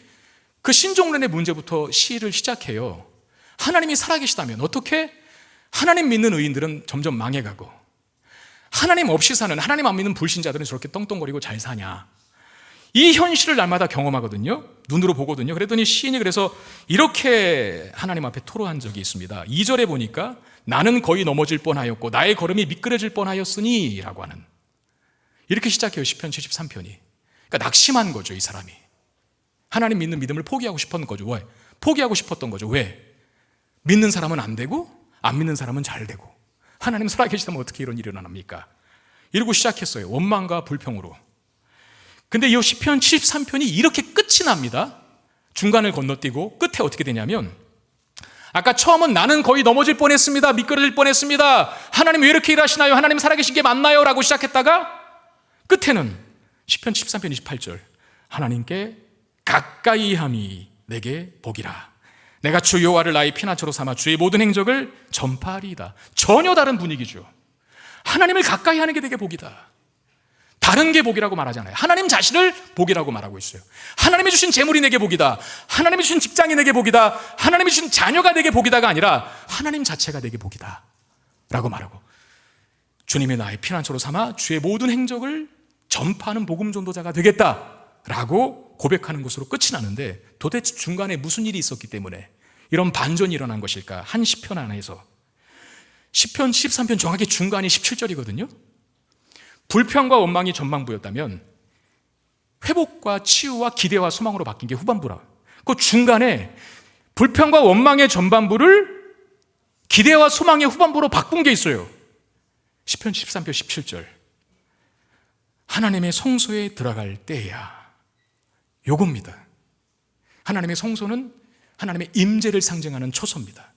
그 신정론의 문제부터 시를 시작해요. 하나님이 살아계시다면 어떻게 하나님 믿는 의인들은 점점 망해가고 하나님 없이 사는, 하나님 안 믿는 불신자들은 저렇게 떵떵거리고 잘 사냐, 이 현실을 날마다 경험하거든요. 눈으로 보거든요. 그랬더니 시인이 그래서 이렇게 하나님 앞에 토로한 적이 있습니다. 2절에 보니까 나는 거의 넘어질 뻔하였고 나의 걸음이 미끄러질 뻔하였으니 라고 하는, 이렇게 시작해요. 시편 73편이. 그러니까 낙심한 거죠, 이 사람이. 하나님 믿는 믿음을 포기하고 싶었던 거죠. 왜? 포기하고 싶었던 거죠. 왜? 믿는 사람은 안 되고 안 믿는 사람은 잘 되고, 하나님 살아계시다면 어떻게 이런 일이 일어납니까? 이러고 시작했어요. 원망과 불평으로. 근데 이 시편 73편이 이렇게 끝이 납니다. 중간을 건너뛰고 끝에 어떻게 되냐면, 아까 처음은 나는 거의 넘어질 뻔했습니다, 미끄러질 뻔했습니다, 하나님 왜 이렇게 일하시나요, 하나님 살아계신 게 맞나요? 라고 시작했다가 끝에는 시편 73편 28절 하나님께 가까이 함이 내게 복이라, 내가 주 여호와를 나의 피난처로 삼아 주의 모든 행적을 전파하리이다. 전혀 다른 분위기죠. 하나님을 가까이 하는 게 되게 복이다. 다른 게 복이라고 말하잖아요. 하나님 자신을 복이라고 말하고 있어요. 하나님이 주신 재물이 내게 복이다, 하나님이 주신 직장이 내게 복이다, 하나님이 주신 자녀가 내게 복이다가 아니라 하나님 자체가 내게 복이다 라고 말하고, 주님의 나의 피난처로 삼아 주의 모든 행적을 전파하는 복음 전도자가 되겠다 라고 고백하는 것으로 끝이 나는데, 도대체 중간에 무슨 일이 있었기 때문에 이런 반전이 일어난 것일까? 한 시편 안에서 시편 13편 정확히 중간이 17절이거든요. 불평과 원망이 전반부였다면 회복과 치유와 기대와 소망으로 바뀐 게 후반부라. 그 중간에 불평과 원망의 전반부를 기대와 소망의 후반부로 바꾼 게 있어요. 시편 13편 17절. 하나님의 성소에 들어갈 때야. 요겁니다. 하나님의 성소는 하나님의 임재를 상징하는 초소입니다.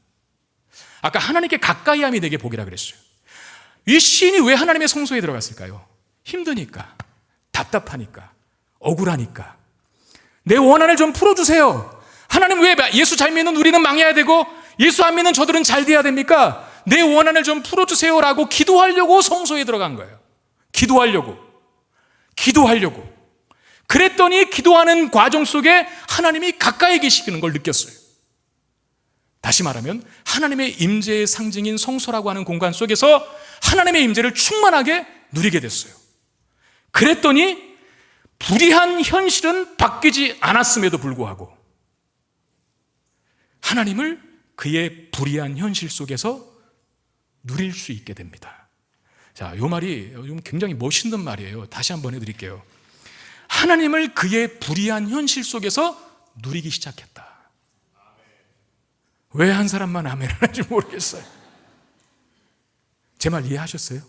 아까 하나님께 가까이함이 내게 복이라 그랬어요. 이 시인이 왜 하나님의 성소에 들어갔을까요? 힘드니까, 답답하니까, 억울하니까. 내 원한을 좀 풀어주세요. 하나님 왜 예수 잘 믿는 우리는 망해야 되고 예수 안 믿는 저들은 잘 돼야 됩니까? 내 원한을 좀 풀어주세요라고 기도하려고 성소에 들어간 거예요. 기도하려고. 그랬더니 기도하는 과정 속에 하나님이 가까이 계시는 걸 느꼈어요. 다시 말하면 하나님의 임재의 상징인 성소라고 하는 공간 속에서 하나님의 임재를 충만하게 누리게 됐어요. 그랬더니 불의한 현실은 바뀌지 않았음에도 불구하고 하나님을 그의 불의한 현실 속에서 누릴 수 있게 됩니다. 자, 이 말이 굉장히 멋있는 말이에요. 다시 한번 해드릴게요. 하나님을 그의 불의한 현실 속에서 누리기 시작했다. 왜 한 사람만 아멘 하는지 모르겠어요. 제 말 이해하셨어요?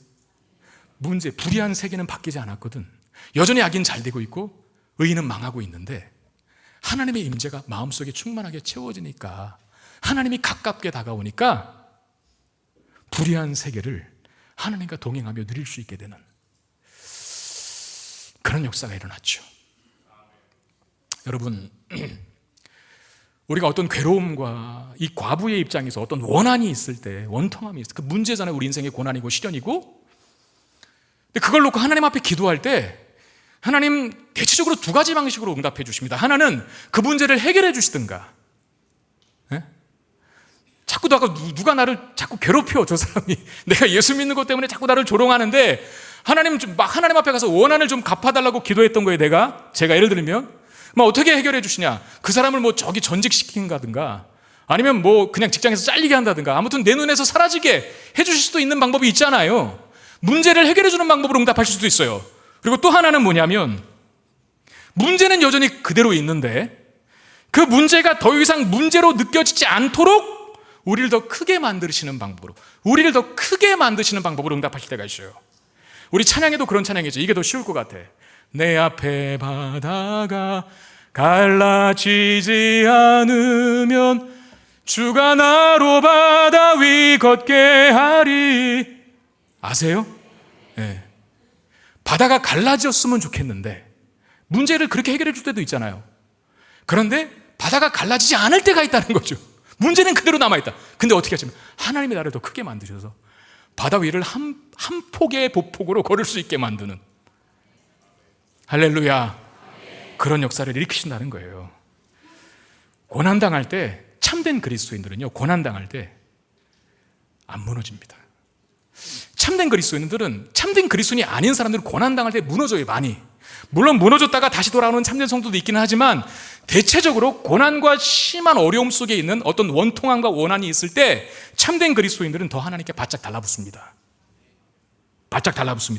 문제, 불의한 세계는 바뀌지 않았거든. 여전히 악인 잘 되고 있고 의인은 망하고 있는데 하나님의 임재가 마음속에 충만하게 채워지니까, 하나님이 가깝게 다가오니까 불의한 세계를 하나님과 동행하며 누릴 수 있게 되는 그런 역사가 일어났죠. 여러분, 우리가 어떤 괴로움과 이 과부의 입장에서 어떤 원한이 있을 때, 원통함이 있을 때, 그 문제잖아요. 우리 인생의 고난이고 시련이고. 근데 그걸 놓고 하나님 앞에 기도할 때 하나님 대체적으로 두 가지 방식으로 응답해 주십니다. 하나는 그 문제를 해결해 주시든가, 자꾸 누가 나를 자꾸 괴롭혀, 저 사람이 내가 예수 믿는 것 때문에 자꾸 나를 조롱하는데 하나님 앞에 가서 원한을 좀 갚아달라고 기도했던 거예요. 제가 예를 들면 어떻게 해결해 주시냐, 그 사람을 저기 전직시킨다든가 아니면 그냥 직장에서 잘리게 한다든가, 아무튼 내 눈에서 사라지게 해주실 수도 있는 방법이 있잖아요. 문제를 해결해 주는 방법으로 응답하실 수도 있어요. 그리고 또 하나는 뭐냐면, 문제는 여전히 그대로 있는데 그 문제가 더 이상 문제로 느껴지지 않도록 우리를 더 크게 만드시는 방법으로 응답하실 때가 있어요. 우리 찬양에도 그런 찬양이죠. 이게 더 쉬울 것 같아. 내 앞에 바다가 갈라지지 않으면 주가 나로 바다 위 걷게 하리. 아세요? 네. 바다가 갈라졌으면 좋겠는데 문제를 그렇게 해결해 줄 때도 있잖아요. 그런데 바다가 갈라지지 않을 때가 있다는 거죠. 문제는 그대로 남아있다. 근데 어떻게 하시면 하나님이 나를 더 크게 만드셔서 바다 위를 한 폭의 보폭으로 걸을 수 있게 만드는, 할렐루야, 그런 역사를 일으키신다는 거예요. 고난당할 때, 참된 그리스도인들은요, 고난당할 때 안 무너집니다. 참된 그리스도인이 아닌 사람들은 고난당할 때 무너져요, 많이. 물론 무너졌다가 다시 돌아오는 참된 성도도 있기는 하지만 대체적으로 고난과 심한 어려움 속에 있는 어떤 원통함과 원한이 있을 때 참된 그리스도인들은 더 하나님께 바짝 달라붙습니다.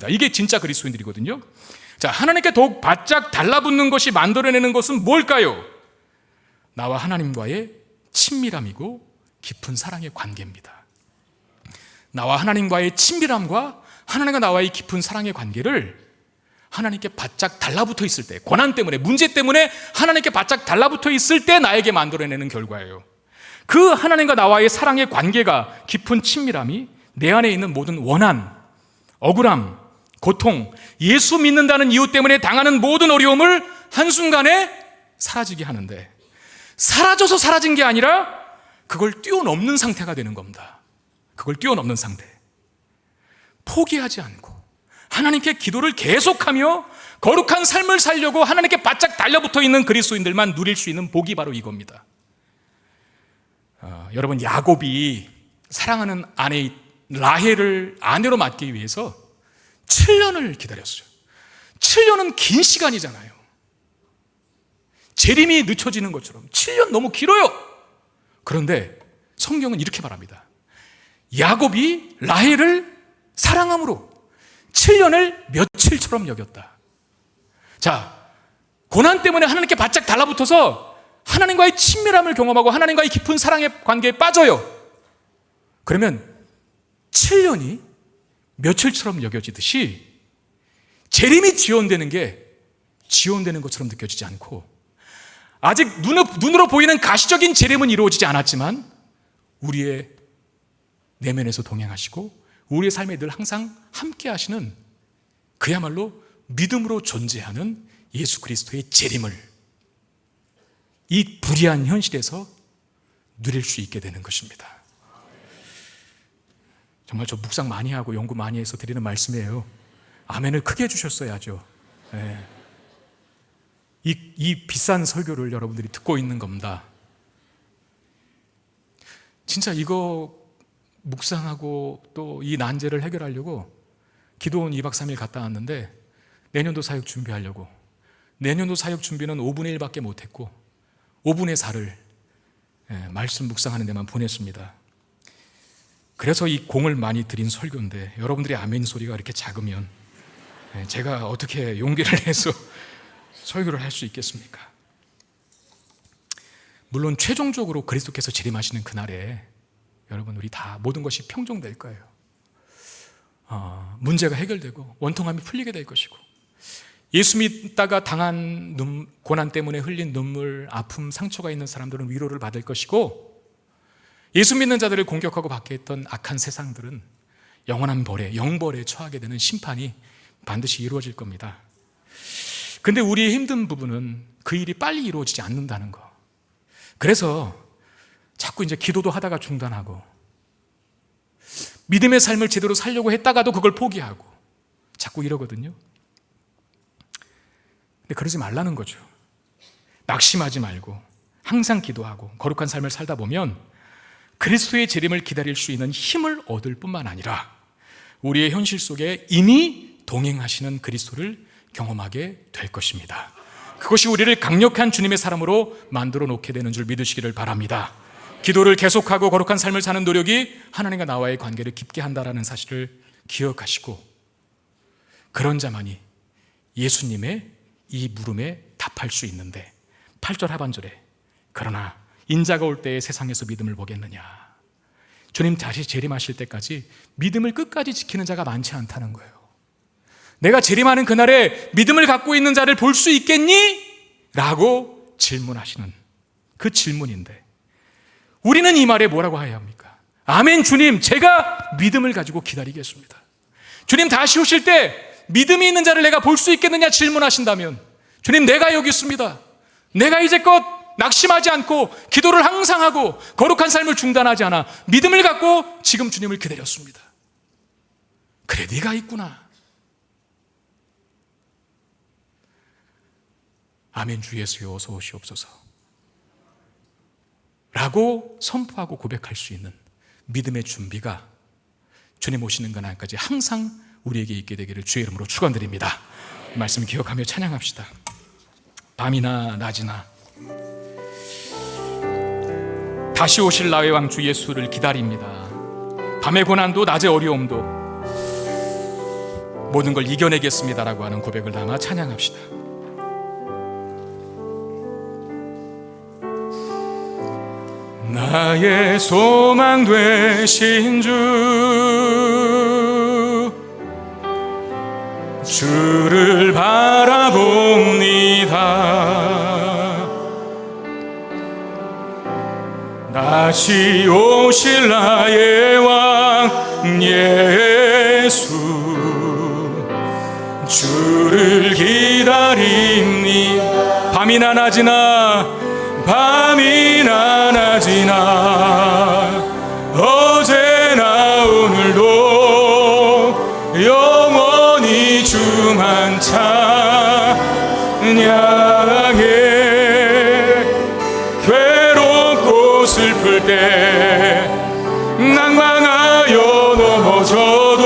이게 진짜 그리스도인들이거든요. 자, 하나님께 더욱 바짝 달라붙는 것이 만들어내는 것은 뭘까요? 나와 하나님과의 친밀함이고 깊은 사랑의 관계입니다. 나와 하나님과의 친밀함과 하나님과 나와의 깊은 사랑의 관계를 하나님께 바짝 달라붙어 있을 때, 고난 때문에, 문제 때문에 하나님께 바짝 달라붙어 있을 때 나에게 만들어내는 결과예요. 그 하나님과 나와의 사랑의 관계가, 깊은 친밀함이 내 안에 있는 모든 원한, 억울함, 고통, 예수 믿는다는 이유 때문에 당하는 모든 어려움을 한순간에 사라지게 하는데, 사라져서 사라진 게 아니라 그걸 뛰어넘는 상태가 되는 겁니다. 그걸 뛰어넘는 상태. 포기하지 않고 하나님께 기도를 계속하며 거룩한 삶을 살려고 하나님께 바짝 달려붙어 있는 그리스도인들만 누릴 수 있는 복이 바로 이겁니다. 여러분, 야곱이 사랑하는 아내 라헬을 아내로 맡기 위해서 7년을 기다렸어요. 7년은 긴 시간이잖아요. 재림이 늦춰지는 것처럼 7년 너무 길어요. 그런데 성경은 이렇게 말합니다. 야곱이 라헬을 사랑함으로 7년을 며칠처럼 여겼다. 자, 고난 때문에 하나님께 바짝 달라붙어서 하나님과의 친밀함을 경험하고 하나님과의 깊은 사랑의 관계에 빠져요. 그러면 7년이 며칠처럼 여겨지듯이 재림이 지연되는 게 지연되는 것처럼 느껴지지 않고, 아직 눈으로 보이는 가시적인 재림은 이루어지지 않았지만 우리의 내면에서 동행하시고 우리의 삶에 늘 항상 함께 하시는, 그야말로 믿음으로 존재하는 예수 그리스도의 재림을 이 불의한 현실에서 누릴 수 있게 되는 것입니다. 정말 저 묵상 많이 하고 연구 많이 해서 드리는 말씀이에요. 아멘을 크게 해주셨어야죠. 네. 이 비싼 설교를 여러분들이 듣고 있는 겁니다. 진짜 이거 묵상하고 또 이 난제를 해결하려고 기도원 2박 3일 갔다 왔는데, 내년도 사역 준비하려고, 내년도 사역 준비는 5분의 1밖에 못했고 5분의 4를 말씀 묵상하는 데만 보냈습니다. 그래서 이 공을 많이 들인 설교인데, 여러분들의 아멘 소리가 이렇게 작으면 제가 어떻게 용기를 내서 설교를 할 수 있겠습니까? 물론 최종적으로 그리스도께서 재림하시는 그날에 여러분, 우리 다 모든 것이 평정될 거예요. 문제가 해결되고 원통함이 풀리게 될 것이고, 예수 믿다가 당한 고난 때문에 흘린 눈물, 아픔, 상처가 있는 사람들은 위로를 받을 것이고, 예수 믿는 자들을 공격하고 박해했던 악한 세상들은 영원한 벌에, 영벌에 처하게 되는 심판이 반드시 이루어질 겁니다. 근데 우리의 힘든 부분은 그 일이 빨리 이루어지지 않는다는 거. 그래서 자꾸 이제 기도도 하다가 중단하고, 믿음의 삶을 제대로 살려고 했다가도 그걸 포기하고 자꾸 이러거든요. 근데 그러지 말라는 거죠. 낙심하지 말고 항상 기도하고 거룩한 삶을 살다 보면 그리스도의 재림을 기다릴 수 있는 힘을 얻을 뿐만 아니라 우리의 현실 속에 이미 동행하시는 그리스도를 경험하게 될 것입니다. 그것이 우리를 강력한 주님의 사람으로 만들어 놓게 되는 줄 믿으시기를 바랍니다. 기도를 계속하고 거룩한 삶을 사는 노력이 하나님과 나와의 관계를 깊게 한다는 사실을 기억하시고, 그런 자만이 예수님의 이 물음에 답할 수 있는데, 8절 하반절에 그러나 인자가 올 때에 세상에서 믿음을 보겠느냐. 주님 다시 재림하실 때까지 믿음을 끝까지 지키는 자가 많지 않다는 거예요. 내가 재림하는 그날에 믿음을 갖고 있는 자를 볼 수 있겠니? 라고 질문하시는 그 질문인데, 우리는 이 말에 뭐라고 해야 합니까? 아멘 주님, 제가 믿음을 가지고 기다리겠습니다. 주님 다시 오실 때 믿음이 있는 자를 내가 볼 수 있겠느냐 질문하신다면, 주님 내가 여기 있습니다. 내가 이제껏 낙심하지 않고 기도를 항상 하고 거룩한 삶을 중단하지 않아 믿음을 갖고 지금 주님을 기다렸습니다. 그래, 네가 있구나. 아멘 주 예수여 어서 오시옵소서 라고 선포하고 고백할 수 있는 믿음의 준비가 주님 오시는 그날까지 항상 우리에게 있게 되기를 주의 이름으로 축원드립니다. 이 말씀 기억하며 찬양합시다. 밤이나 낮이나 다시 오실 나의 왕 주 예수를 기다립니다. 밤의 고난도 낮의 어려움도 모든 걸 이겨내겠습니다라고 하는 고백을 담아 찬양합시다. 나의 소망 되신 주를 바라봅니다. 다시 오실 나의 왕 예수 주를 기다립니다. 밤이나 낮이나 밤이나 낮이나 어제나 오늘도 영원히 주만 찬양해. 괴롭고 슬플 때 낭망하여 넘어져도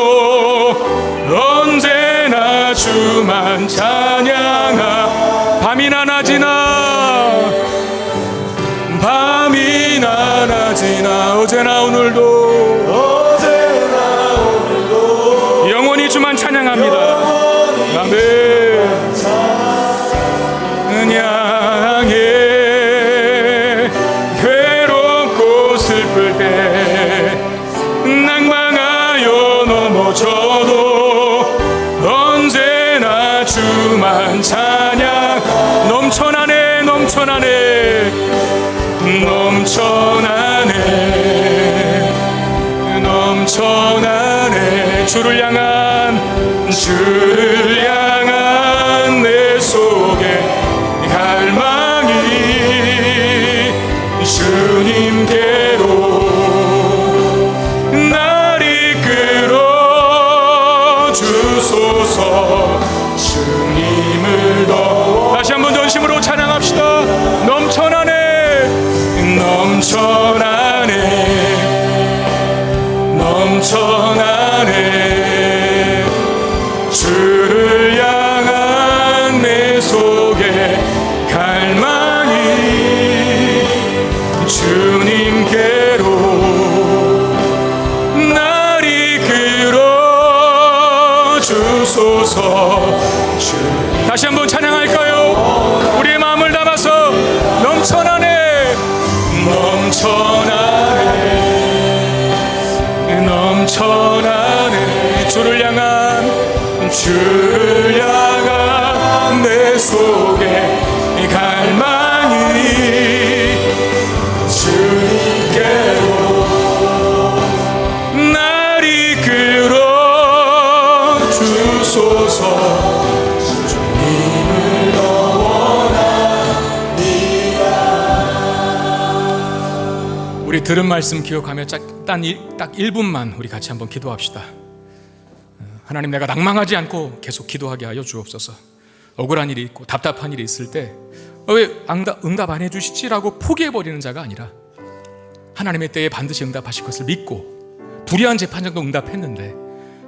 언제나 주만 찬양하. 밤이나 낮이나 밤이나 어제나 오늘도 영원히 주만 찬양합니다. 아멘. 은양에 괴롭고 슬플 때 낭망하여 넘어져도 언제나 주만 찬양. 넘쳐나네 넘쳐나네 넘쳐나네 넘쳐나네. 주를 향한 내 속에 갈망이 주님께로 날 이끌어 주소서. 주님을 다시 한번 전심으로 찬양합시다. 넘쳐나네 넘쳐나네 넘쳐나네. 주를 향한 내 속에 갈망이 주님께로 날 이끌어 주소서. 다시 한번 찬양할까요? 우리의 마음을 담아서 넘쳐나네 넘쳐나네 넘쳐나네. 주를 향한 내 속에 갈망이 주님께로 날 이끌어 주소서. 주님을 더 원합니다. 우리 들은 말씀 기억하며 딱 1분만 우리 같이 한번 기도합시다. 하나님, 내가 낭망하지 않고 계속 기도하게 하여 주옵소서. 억울한 일이 있고 답답한 일이 있을 때 왜 응답 안 해주시지라고 포기해버리는 자가 아니라 하나님의 때에 반드시 응답하실 것을 믿고, 불의한 재판장도 응답했는데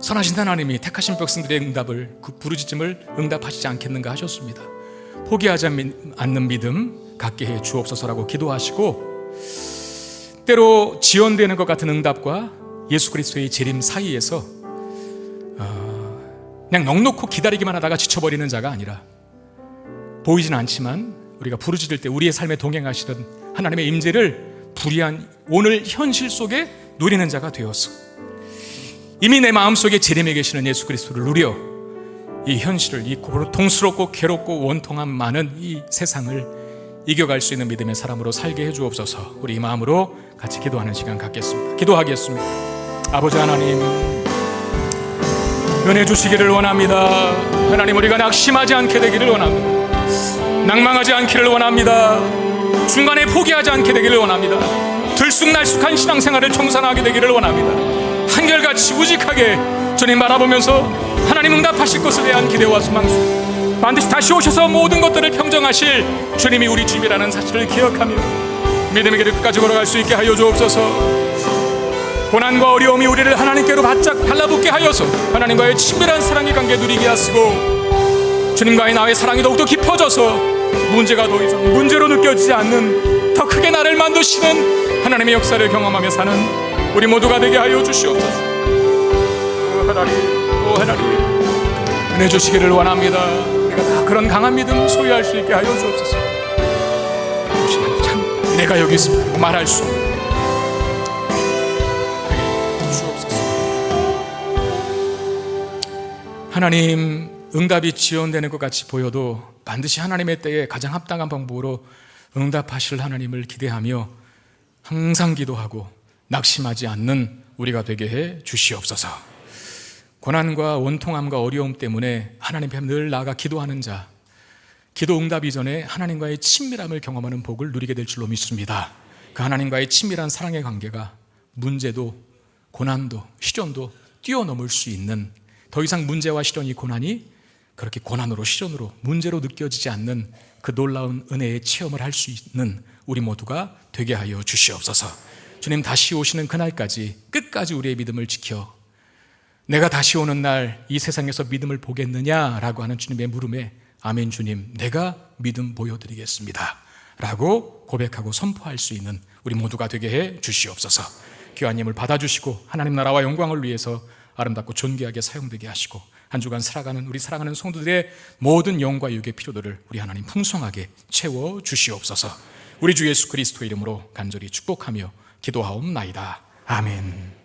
선하신 하나님이 택하신 백성들의 응답을, 그 부르짖음을 응답하시지 않겠는가 하셨습니다. 포기하지 않는 믿음 갖게 해 주옵소서라고 기도하시고, 때로 지연되는 것 같은 응답과 예수 그리스도의 재림 사이에서 그냥 넉넉히 기다리기만 하다가 지쳐버리는 자가 아니라, 보이진 않지만 우리가 부르짖을 때 우리의 삶에 동행하시는 하나님의 임재를 불의한 오늘 현실 속에 누리는 자가 되어서 이미 내 마음속에 재림에 계시는 예수 그리스도를 누려 이 현실을, 이 고통스럽고 괴롭고 원통한 많은 이 세상을 이겨갈 수 있는 믿음의 사람으로 살게 해주옵소서. 우리 이 마음으로 같이 기도하는 시간 갖겠습니다. 기도하겠습니다. 아버지 하나님, 은혜 주시기를 원합니다. 하나님, 우리가 낙심하지 않게 되기를 원합니다. 낭망하지 않기를 원합니다. 중간에 포기하지 않게 되기를 원합니다. 들쑥날쑥한 신앙생활을 청산하게 되기를 원합니다. 한결같이 우직하게 주님 바라보면서 하나님 응답하실 것에 대한 기대와 소망, 반드시 다시 오셔서 모든 것들을 평정하실 주님이 우리 주님이라는 사실을 기억하며 믿음의 길을 끝까지 걸어갈 수 있게 하여 주옵소서. 고난과 어려움이 우리를 하나님께로 바짝 달라붙게 하여서 하나님과의 친밀한 사랑의 관계 누리게 하시고, 주님과의 나의 사랑이 더욱더 깊어져서 문제가 더 이상 문제로 느껴지지 않는 더 크게 나를 만드시는 하나님의 역사를 경험하며 사는 우리 모두가 되게 하여 주시옵소서. 하나님, 은혜 주시기를 원합니다. 우리가 다 그런 강한 믿음 소유할 수 있게 하여 주옵소서. 참 내가 여기 있습니다 말할 수 없는 하나님, 응답이 지연되는 것 같이 보여도 반드시 하나님의 때에 가장 합당한 방법으로 응답하실 하나님을 기대하며 항상 기도하고 낙심하지 않는 우리가 되게 해 주시옵소서. 고난과 원통함과 어려움 때문에 하나님 앞에 늘 나아가 기도하는 자, 기도 응답 이전에 하나님과의 친밀함을 경험하는 복을 누리게 될 줄로 믿습니다. 그 하나님과의 친밀한 사랑의 관계가 문제도 고난도 시련도 뛰어넘을 수 있는, 더 이상 문제와 시련이 고난이 그렇게 고난으로 시련으로 문제로 느껴지지 않는 그 놀라운 은혜의 체험을 할 수 있는 우리 모두가 되게 하여 주시옵소서. 주님, 다시 오시는 그날까지 끝까지 우리의 믿음을 지켜 내가 다시 오는 날 이 세상에서 믿음을 보겠느냐라고 하는 주님의 물음에 아멘 주님, 내가 믿음 보여드리겠습니다 라고 고백하고 선포할 수 있는 우리 모두가 되게 해 주시옵소서. 귀한 힘을 받아주시고 하나님 나라와 영광을 위해서 아름답고 존귀하게 사용되게 하시고 한 주간 살아가는 우리 사랑하는 성도들의 모든 영과 육의 필요들을 우리 하나님 풍성하게 채워 주시옵소서. 우리 주 예수 그리스도의 이름으로 간절히 축복하며 기도하옵나이다. 아멘.